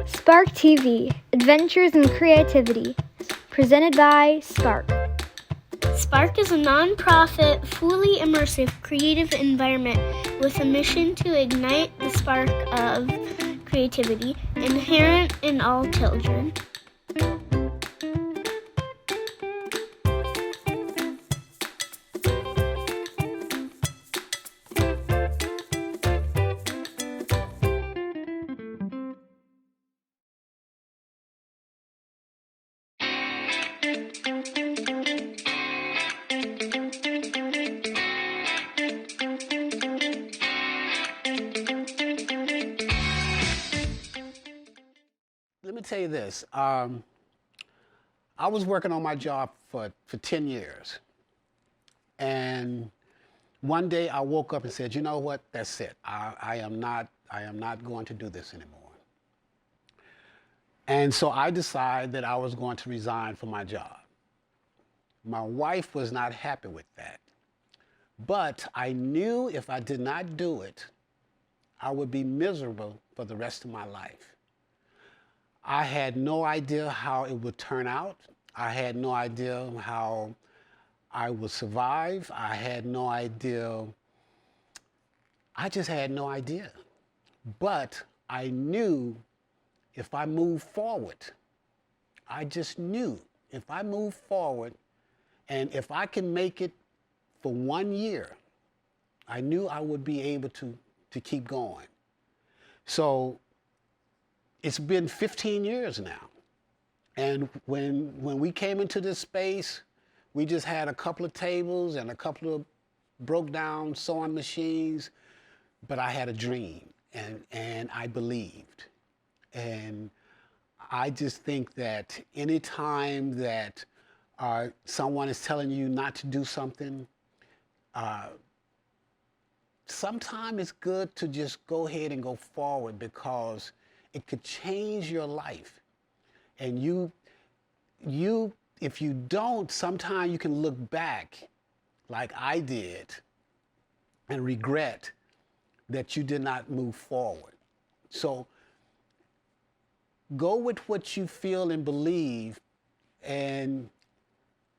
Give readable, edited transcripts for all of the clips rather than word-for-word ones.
Spark TV, Adventures in Creativity, presented by Spark. Spark is a non-profit, fully immersive creative environment with a mission to ignite the spark of creativity inherent in all children. Let me tell you this. I was working on my job for 10 years. And one day I woke up and said, you know what, that's it. I am not going to do this anymore. And so I decided that I was going to resign from my job. My wife was not happy with that. But I knew if I did not do it, I would be miserable for the rest of my life. I had no idea how it would turn out. I had no idea how I would survive. I had no idea. I just had no idea. But I knew if I moved forward, I just knew if I moved forward and if I can make it for 1 year, I knew I would be able to keep going. So it's been 15 years now. And when we came into this space, we just had a couple of tables and a couple of broke down sewing machines, but I had a dream and I believed. And I just think that any time that someone is telling you not to do something, sometimes it's good to just go ahead and go forward because it could change your life. And if you don't, sometimes you can look back like I did and regret that you did not move forward. So go with what you feel and believe. And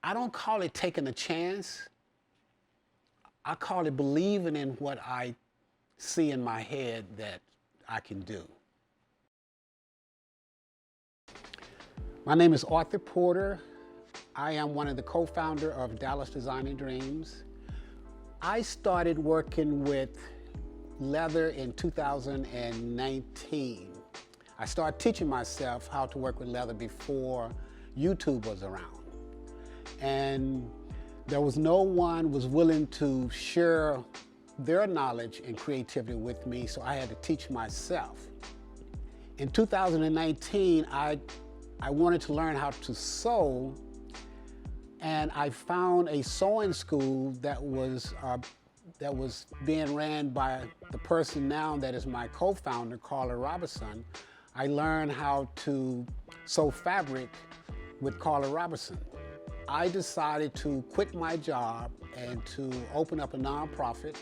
I don't call it taking a chance. I call it believing in what I see in my head that I can do. My name is Arthur Porter. I am one of the co-founder of Dallas Design and Dreams. I started working with leather in 2019. I started teaching myself how to work with leather before YouTube was around. And there was no one was willing to share their knowledge and creativity with me, so I had to teach myself. In 2019, I wanted to learn how to sew, and I found a sewing school that was being ran by the person now that is my co-founder, Carla Robertson. I learned how to sew fabric with Carla Robertson. I decided to quit my job and to open up a nonprofit,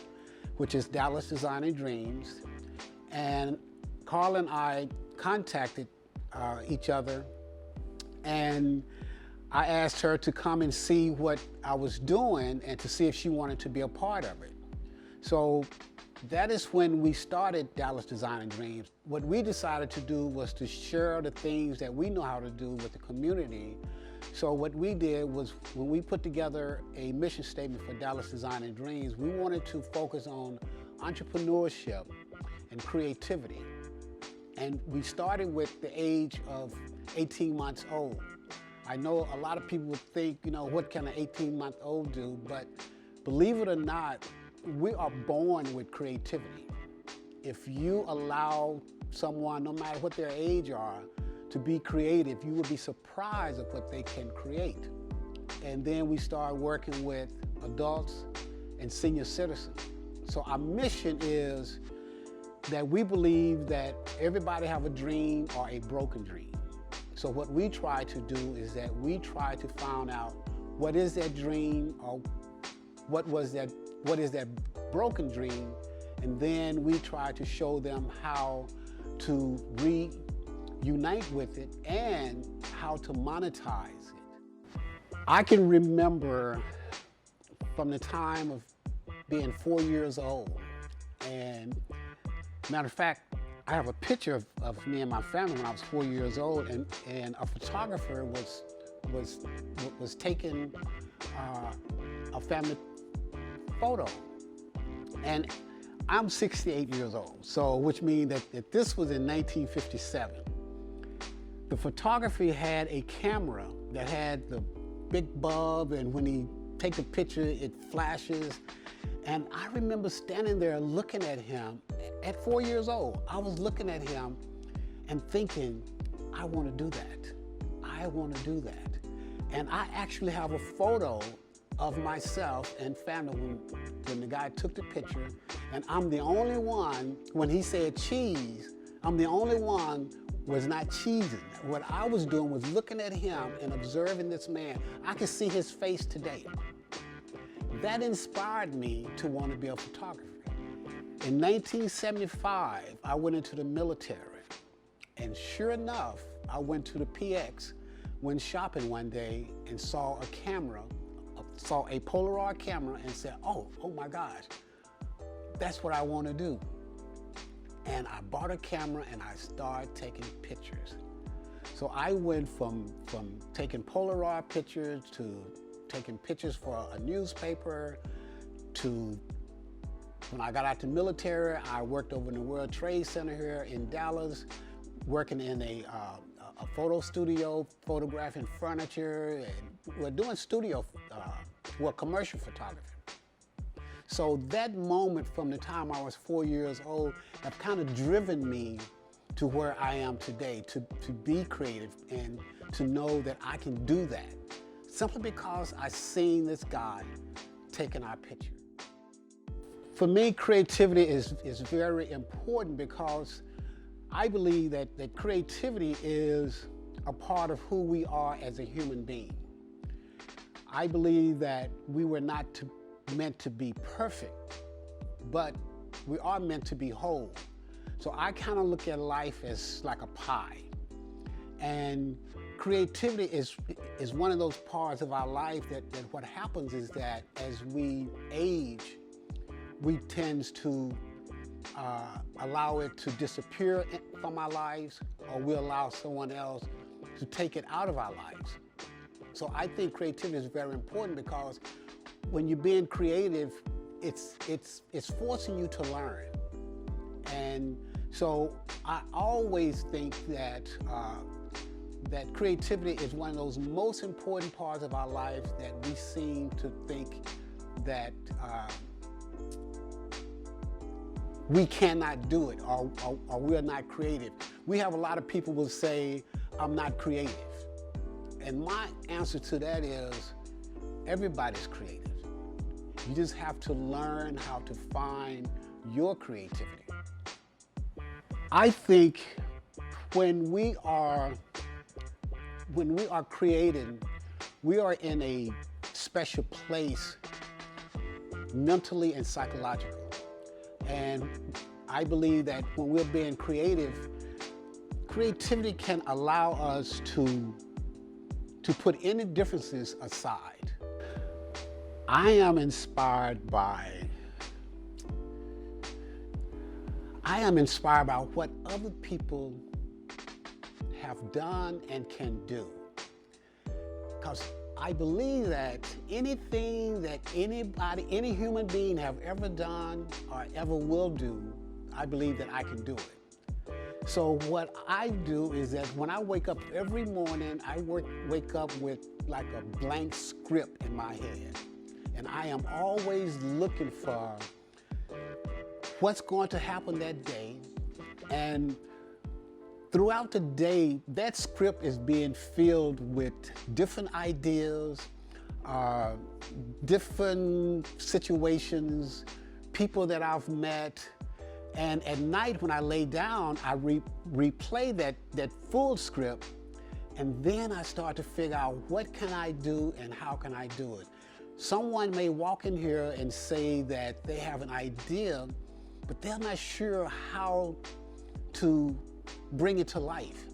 which is Dallas Design and Dreams. And Carla and I contacted each other, and I asked her to come and see what I was doing and to see if she wanted to be a part of it. So that is when we started Dallas Design and Dreams. What we decided to do was to share the things that we know how to do with the community. So what we did was, when we put together a mission statement for Dallas Design and Dreams, we wanted to focus on entrepreneurship and creativity. And we started with the age of 18 months old. I know a lot of people would think, you know, what can an 18-month-old do? But believe it or not, we are born with creativity. If you allow someone, no matter what their age are, to be creative, you will be surprised at what they can create. And then we start working with adults and senior citizens. So our mission is that we believe that everybody have a dream or a broken dream. So what we try to do is that we try to find out what is that dream, or what is that broken dream, and then we try to show them how to unite with it and how to monetize it. I can remember from the time of being 4 years old, and matter of fact, I have a picture of me and my family when I was 4 years old, and a photographer was taking a family photo. And I'm 68 years old, so which means that this was in 1957. The photography had a camera that had the big bulb, and when he take the picture, it flashes. And I remember standing there looking at him at 4 years old. I was looking at him and thinking, I want to do that. I want to do that. And I actually have a photo of myself and family when the guy took the picture, and I'm the only one, when he said cheese, I'm the only one was not cheesing. What I was doing was looking at him and observing this man. I could see his face today. That inspired me to want to be a photographer. In 1975, I went into the military, and sure enough, I went to the PX, went shopping one day and saw a camera, saw a Polaroid camera and said, oh my gosh, that's what I want to do. And I bought a camera and I started taking pictures. So I went from taking Polaroid pictures to taking pictures for a newspaper to when I got out the military, I worked over in the World Trade Center here in Dallas, working in a photo studio, photographing furniture, and we're doing studio, commercial photography. So that moment from the time I was 4 years old have kind of driven me to where I am today, to be creative and to know that I can do that, simply because I seen this guy taking our picture. For me, creativity is very important because I believe that creativity is a part of who we are as a human being. I believe that we were not meant to be perfect, but we are meant to be whole. So I kind of look at life as like a pie. And creativity is one of those parts of our life that what happens is that as we age, we tend to allow it to disappear from our lives, or we allow someone else to take it out of our lives. So I think creativity is very important because when you're being creative, it's forcing you to learn. And so I always think that that creativity is one of those most important parts of our lives that we seem to think that we cannot do it, or we're not creative. We have a lot of people will say, I'm not creative. And my answer to that is, everybody's creative. You just have to learn how to find your creativity. I think when we are creating, we are in a special place mentally and psychologically. And I believe that when we're being creative, creativity can allow us to put any differences aside. I am inspired by what other people have done and can do. Because I believe that anything that any human being have ever done or ever will do, I believe that I can do it. So what I do is that when I wake up every morning, I wake up with like a blank script in my head. And I am always looking for what's going to happen that day. And throughout the day, that script is being filled with different ideas, different situations, people that I've met. And at night when I lay down, I replay that full script, and then I start to figure out what can I do and how can I do it. Someone may walk in here and say that they have an idea, but they're not sure how to bring it to life.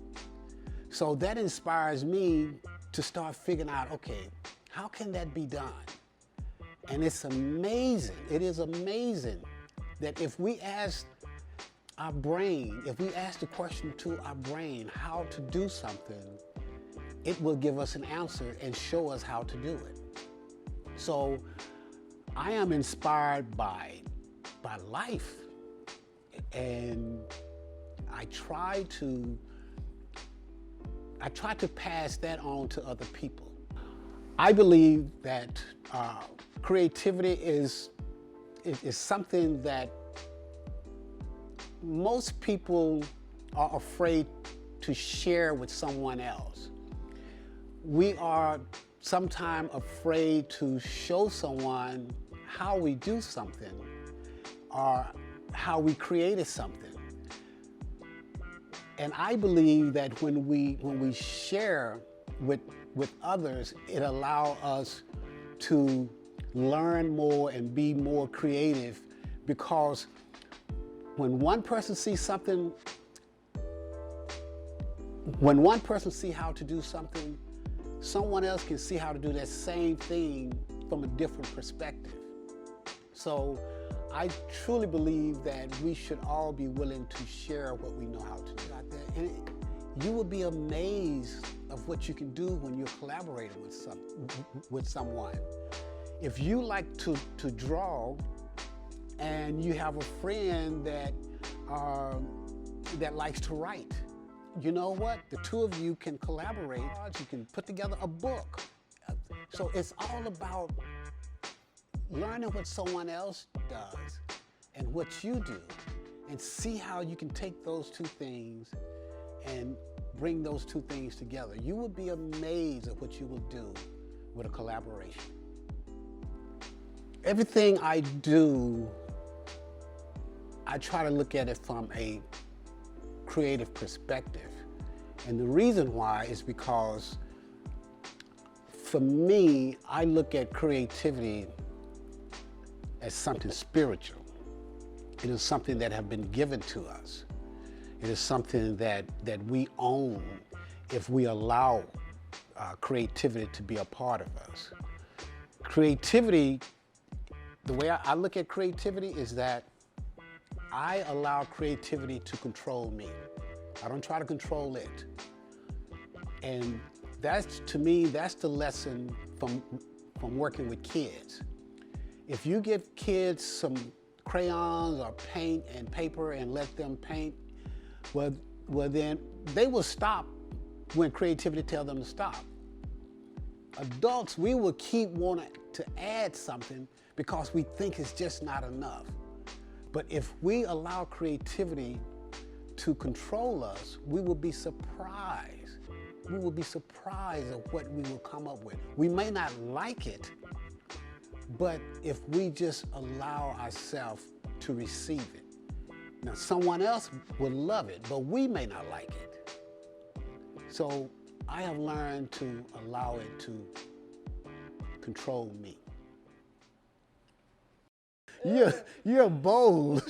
So that inspires me to start figuring out, okay, how can that be done? And it's amazing, it is amazing that if we ask our brain, if we ask the question to our brain how to do something, it will give us an answer and show us how to do it. So I am inspired by life, and I try to pass that on to other people. I believe that creativity is something that most people are afraid to share with someone else. We are sometimes afraid to show someone how we do something or how we created something. And I believe that when we share with others, it allows us to learn more and be more creative, because when one person sees something, when one person sees how to do something, someone else can see how to do that same thing from a different perspective. So I truly believe that we should all be willing to share what we know how to do out there. And you will be amazed of what you can do when you're collaborating with someone. If you like to draw and you have a friend that likes to write, you know what? The two of you can collaborate. You can put together a book. So it's all about learning what someone else does and what you do, and see how you can take those two things and bring those two things together. You will be amazed at what you will do with a collaboration. Everything I do, I try to look at it from a creative perspective. And the reason why is because, for me, I look at creativity as something spiritual. It is something that has been given to us. It is something that we own if we allow creativity to be a part of us. Creativity, the way I look at creativity is that I allow creativity to control me. I don't try to control it. And that's, to me, that's the lesson from working with kids. If you give kids some crayons or paint and paper and let them paint, well then they will stop when creativity tells them to stop. Adults, we will keep wanting to add something because we think it's just not enough. But if we allow creativity to control us, we will be surprised. We will be surprised at what we will come up with. We may not like it, but if we just allow ourselves to receive it. Now, someone else will love it, but we may not like it. So I have learned to allow it to control me. You're bold.